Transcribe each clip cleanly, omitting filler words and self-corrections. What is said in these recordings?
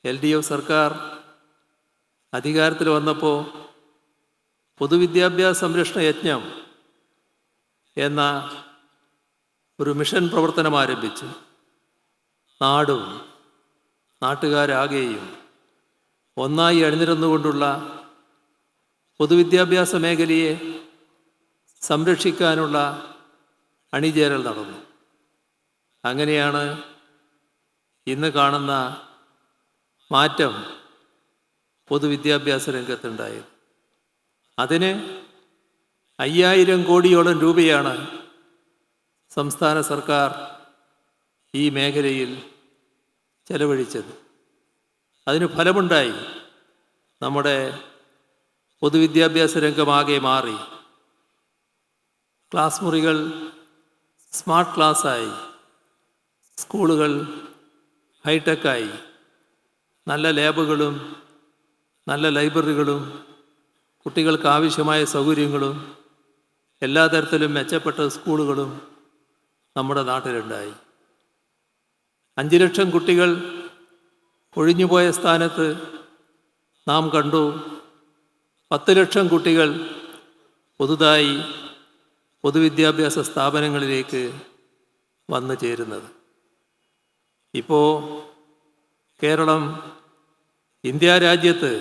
LDF സർക്കാർ അധികാരത്തിൽ വന്നപ്പോൾ പൊതുവിദ്യാഭ്യാസ സംരക്ഷണ യജ്ഞം എന്ന ഒരു മിഷൻ പ്രവർത്തനം ആരംഭിച്ചു. നാടും നാട്ടുകാരാകെയും ഒന്നായി അണിനിരന്നുകൊണ്ടുള്ള പൊതുവിദ്യാഭ്യാസ മേഖലയെ സംരക്ഷിക്കാനുള്ള അണിചേരൽ നടന്നു. അങ്ങനെയാണ് ഇന്ന് കാണുന്ന മാറ്റം പൊതുവിദ്യാഭ്യാസ രംഗത്തുണ്ടായത്. അതിന് 5000 കോടിയോളം രൂപയാണ് സംസ്ഥാന സർക്കാർ ഈ മേഖലയിൽ ചെലവഴിച്ചത്. അതിന് ഫലമുണ്ടായി. നമ്മുടെ പൊതുവിദ്യാഭ്യാസ രംഗമാകെ മാറി. ക്ലാസ് മുറികൾ സ്മാർട്ട് ക്ലാസ്സായി, സ്കൂളുകൾ ഹൈടെക്കായി, നല്ല ലാബുകളും നല്ല ലൈബ്രറികളും കുട്ടികൾക്ക് ആവശ്യമായ സൗകര്യങ്ങളും എല്ലാ തരത്തിലും മെച്ചപ്പെട്ട സ്കൂളുകളും നമ്മുടെ നാട്ടിലുണ്ടായി. 5 ലക്ഷം കുട്ടികൾ ഒഴിഞ്ഞുപോയ സ്ഥാനത്ത് നാം കണ്ടു 10 ലക്ഷം കുട്ടികൾ പുതുതായി പൊതുവിദ്യാഭ്യാസ സ്ഥാപനങ്ങളിലേക്ക് വന്നു ചേരുന്നത്. ഇപ്പോൾ കേരളം ഇന്ത്യ രാജ്യത്ത്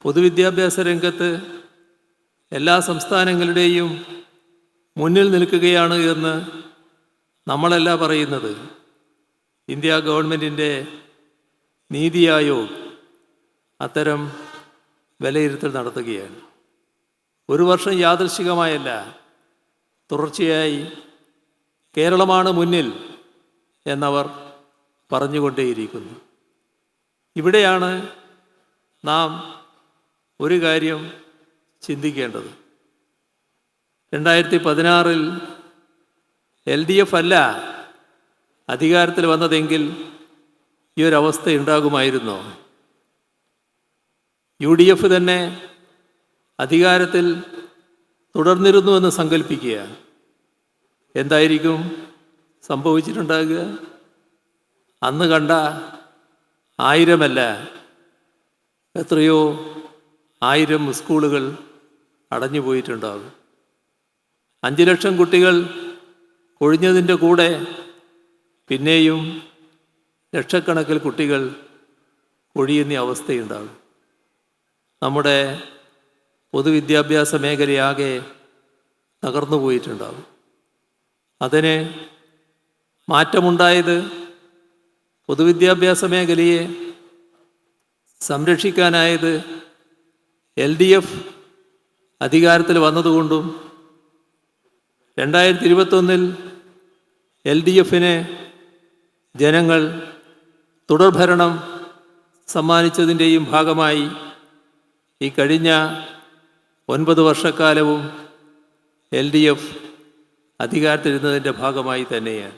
പൊതുവിദ്യാഭ്യാസ രംഗത്ത് എല്ലാ സംസ്ഥാനങ്ങളുടെയും മുന്നിൽ നിൽക്കുകയാണ് എന്ന് നമ്മളല്ല പറയുന്നത്. ഇന്ത്യ ഗവൺമെൻറ്റിൻ്റെ നീതി ആയോഗ് അത്തരം വിലയിരുത്തൽ നടത്തുകയാണ്. ഒരു വർഷം യാദൃശ്ചികമായല്ല, തുടർച്ചയായി കേരളമാണ് മുന്നിൽ എന്നവർ പറഞ്ഞുകൊണ്ടേയിരിക്കുന്നു. ഇവിടെയാണ് നാം ഒരു കാര്യം ചിന്തിക്കേണ്ടത്. 2016 LDF അല്ല അധികാരത്തിൽ വന്നതെങ്കിൽ ഈ ഒരവസ്ഥ ഉണ്ടാകുമായിരുന്നോ? UDF തന്നെ അധികാരത്തിൽ തുടർന്നിരുന്നുവെന്ന് സങ്കല്പിക്കുക. എന്തായിരിക്കും സംഭവിച്ചിട്ടുണ്ടാകുക? അന്ന് കണ്ട 1000 അല്ല, എത്രയോ 1000 സ്കൂളുകൾ അടഞ്ഞു പോയിട്ടുണ്ടാകും. 5 ലക്ഷം കുട്ടികൾ ഒഴിഞ്ഞതിൻ്റെ കൂടെ പിന്നെയും ലക്ഷക്കണക്കിൽ കുട്ടികൾ ഒഴിയുന്ന അവസ്ഥയുണ്ടാകും. നമ്മുടെ പൊതുവിദ്യാഭ്യാസ മേഖലയാകെ തകർന്നു പോയിട്ടുണ്ടാകും. അതിന് മാറ്റമുണ്ടായത് പൊതുവിദ്യാഭ്യാസ മേഖലയെ സംരക്ഷിക്കാനായത് LDF അധികാരത്തിൽ വന്നതുകൊണ്ടും 2021 LDFന് ജനങ്ങൾ തുടർഭരണം സമ്മാനിച്ചതിൻ്റെയും ഭാഗമായി ഈ കഴിഞ്ഞ 9 വർഷക്കാലവും LDF അധികാരത്തിലിരുന്നതിൻ്റെ ഭാഗമായി തന്നെയാണ്.